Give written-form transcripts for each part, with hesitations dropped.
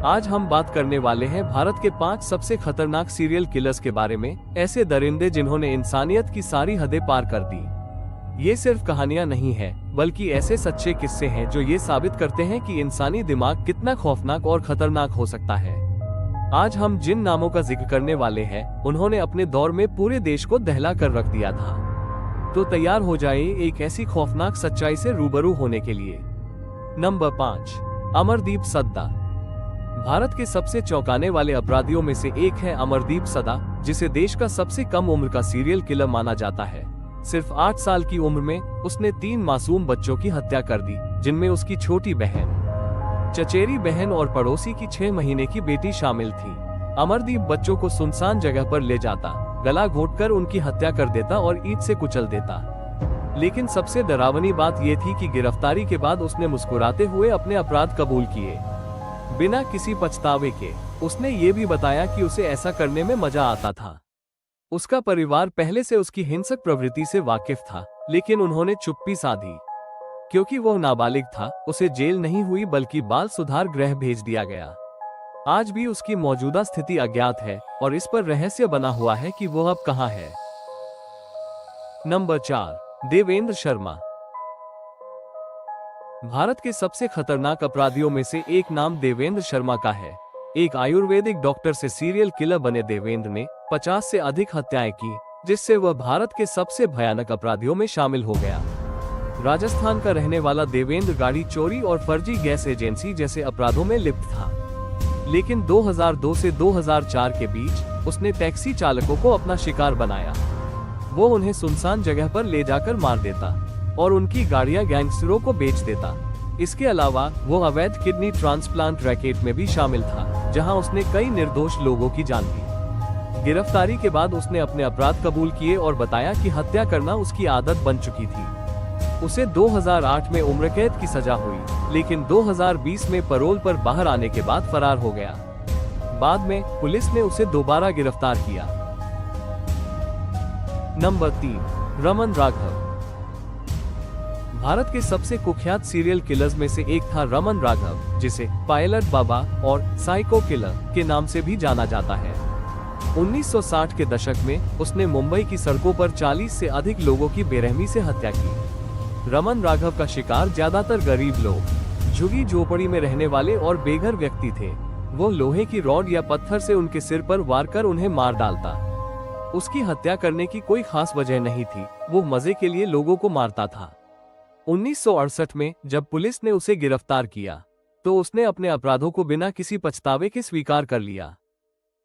आज हम बात करने वाले हैं भारत के 5 सबसे खतरनाक सीरियल किलर्स के बारे में, ऐसे दरिंदे जिन्होंने इंसानियत की सारी हदें पार कर दी। ये सिर्फ कहानियां नहीं है, बल्कि ऐसे सच्चे किस्से हैं जो ये साबित करते हैं कि इंसानी दिमाग कितना खौफनाक और खतरनाक हो सकता है। आज हम जिन नामों का जिक्र करने वाले हैं, उन्होंने अपने दौर में पूरे देश को दहला कर रख दिया था। तो तैयार हो जाए एक ऐसी खौफनाक सच्चाई से रूबरू होने के लिए। नंबर 5, अमरदीप सद्दा। भारत के सबसे चौंकाने वाले अपराधियों में से एक है अमरदीप सद्दा, जिसे देश का सबसे कम उम्र का सीरियल किलर माना जाता है। सिर्फ 8 साल की उम्र में उसने 3 मासूम बच्चों की हत्या कर दी, जिनमें उसकी छोटी बहन, चचेरी बहन और पड़ोसी की 6 महीने की बेटी शामिल थी। अमरदीप बच्चों को सुनसान जगह पर ले जाता, गला घोंटकर उनकी हत्या कर देता और ईंट से कुचल देता। लेकिन सबसे डरावनी बात यह थी कि गिरफ्तारी के बाद उसने मुस्कुराते हुए अपने अपराध कबूल किए, बिना किसी पछतावे के। उसने ये भी बताया कि उसे ऐसा करने में मजा आता था। उसका परिवार पहले से उसकी हिंसक प्रवृत्ति से वाकिफ था, लेकिन उन्होंने चुप्पी साधी। क्योंकि वह नाबालिग था, उसे जेल नहीं हुई बल्कि बाल सुधार गृह भेज दिया गया। आज भी उसकी मौजूदा स्थिति अज्ञात है और इस पर रहस्य बना हुआ है कि वह अब कहां है। नंबर 4, देवेंद्र शर्मा। भारत के सबसे खतरनाक अपराधियों में से एक नाम देवेंद्र शर्मा का है। एक आयुर्वेदिक डॉक्टर से सीरियल किलर बने देवेंद्र ने 50 से अधिक हत्याएं की, जिससे वह भारत के सबसे भयानक अपराधियों में शामिल हो गया। राजस्थान का रहने वाला देवेंद्र गाड़ी चोरी और फर्जी गैस एजेंसी जैसे अपराधों में लिप्त था। लेकिन 2002 से 2004 के बीच उसने टैक्सी चालकों को अपना शिकार बनाया। वो उन्हें सुनसान जगह पर ले जाकर मार देता और उनकी गाड़ियां गैंगस्टरों को बेच देता। इसके अलावा वो अवैध किडनी ट्रांसप्लांट रैकेट में भी शामिल था, जहां उसने कई निर्दोष लोगों की जान ली। गिरफ्तारी के बाद उसने अपने अपराध कबूल किए और बताया कि हत्या करना उसकी आदत बन चुकी थी। उसे 2008 में उम्र कैद की सजा हुई, लेकिन 2020 में पैरोल पर बाहर आने के बाद फरार हो गया। बाद में पुलिस ने उसे दोबारा गिरफ्तार किया। नंबर 3, रमन राघव। भारत के सबसे कुख्यात सीरियल किलर्स में से एक था रमन राघव, जिसे पायलट बाबा और साइको किलर के नाम से भी जाना जाता है। 1960 के दशक में उसने मुंबई की सड़कों पर 40 से अधिक लोगों की बेरहमी से हत्या की। रमन राघव का शिकार ज्यादातर गरीब लोग, झुग्गी झोपड़ी में रहने वाले और बेघर व्यक्ति थे। वो लोहे की रॉड या पत्थर से उनके सिर पर वार कर उन्हें मार डालता। उसकी हत्या करने की कोई खास वजह नहीं थी, वो मजे के लिए लोगों को मारता था। 1968 में जब पुलिस ने उसे गिरफ्तार किया, तो उसने अपने अपराधों को बिना किसी पछतावे के स्वीकार कर लिया।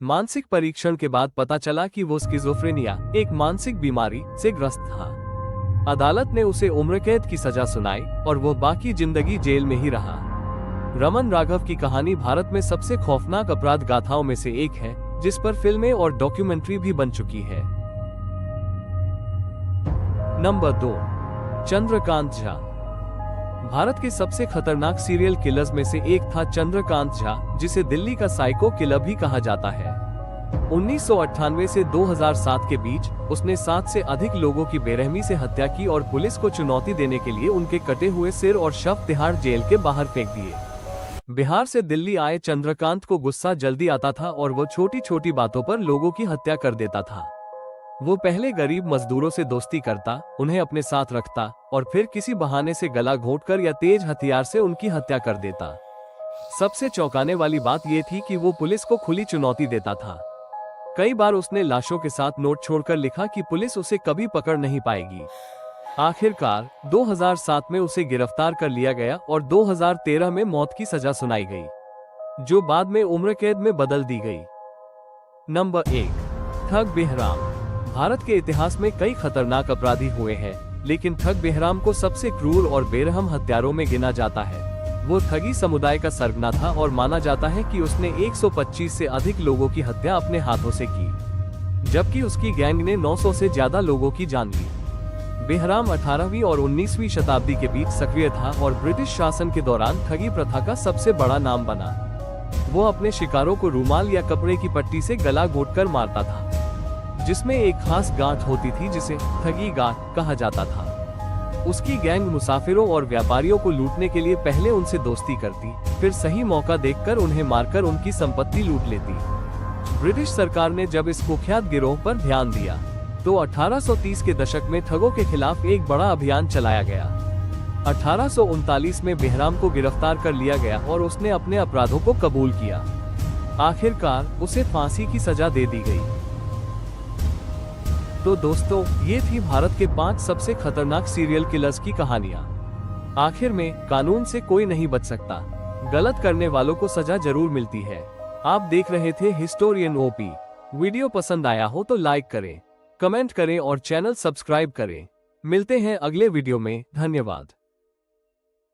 मानसिक परीक्षण के बाद पता चला कि वो स्किज़ोफ्रेनिया, एक मानसिक बीमारी से ग्रस्त था। अदालत ने उसे उम्र कैद की सजा सुनाई और वो बाकी जिंदगी जेल में ही रहा। रमन राघव की कहानी भारत में सबसे खौफनाक अपराध गाथाओं में से एक है, जिस पर फिल्में और डॉक्यूमेंट्री भी बन चुकी है। नंबर 2, चंद्रकांत झा। भारत के सबसे खतरनाक सीरियल किलर्स में से एक था चंद्रकांत झा, जिसे दिल्ली का साइको किलर भी कहा जाता है। 1998 से 2007 के बीच उसने 7 से अधिक लोगों की बेरहमी से हत्या की और पुलिस को चुनौती देने के लिए उनके कटे हुए सिर और शव तिहाड़ जेल के बाहर फेंक दिए। बिहार से दिल्ली आए चंद्रकांत को गुस्सा जल्दी आता था और वो छोटी छोटी बातों पर लोगों की हत्या कर देता था। वो पहले गरीब मजदूरों से दोस्ती करता, उन्हें अपने साथ रखता और फिर किसी बहाने से गला घोंटकर या तेज हथियार से उनकी हत्या कर देता। सबसे चौंकाने वाली बात यह थी कि वो पुलिस को खुली चुनौती देता था। कई बार उसने लाशों के साथ नोट छोड़कर लिखा कि पुलिस उसे कभी पकड़ नहीं पाएगी। आखिरकार 2007 में उसे गिरफ्तार कर लिया गया और 2013 में मौत की सजा सुनाई गई, जो बाद में उम्र कैद में बदल दी गई। नंबर 1, ठग बेहराम। भारत के इतिहास में कई खतरनाक अपराधी हुए हैं, लेकिन ठग बेहराम को सबसे क्रूर और बेरहम हत्यारों में गिना जाता है। वो ठगी समुदाय का सरगना था और माना जाता है कि उसने 125 से अधिक लोगों की हत्या अपने हाथों से की, जबकि उसकी गैंग ने 900 से ज्यादा लोगों की जान ली। बेहराम 18वीं और 19वीं शताब्दी के बीच सक्रिय था और ब्रिटिश शासन के दौरान ठगी प्रथा का सबसे बड़ा नाम बना। वो अपने शिकारों को रूमाल या कपड़े की पट्टी से गला घोंटकर मारता था, जिसमें एक खास गांठ होती थी जिसे ठगी गांठ कहा जाता था। उसकी गैंग मुसाफिरों और व्यापारियों को लूटने के लिए पहले उनसे दोस्ती करती, फिर सही मौका देखकर उन्हें मारकर उनकी संपत्ति लूट लेती। ब्रिटिश सरकार ने जब इस कुख्यात गिरोह पर ध्यान दिया तो 1830 के दशक में ठगों के खिलाफ एक बड़ा अभियान चलाया गया। 1839 में बेहराम को गिरफ्तार कर लिया गया और उसने अपने अपराधों को कबूल किया। आखिरकार उसे फांसी की सजा दे दी गई। तो दोस्तों, ये थी भारत के 5 सबसे खतरनाक सीरियल किलर्स की कहानियां। आखिर में कानून से कोई नहीं बच सकता, गलत करने वालों को सजा जरूर मिलती है। आप देख रहे थे हिस्टोरियन ओपी। वीडियो पसंद आया हो तो लाइक करें, कमेंट करें और चैनल सब्सक्राइब करें। मिलते हैं अगले वीडियो में। धन्यवाद।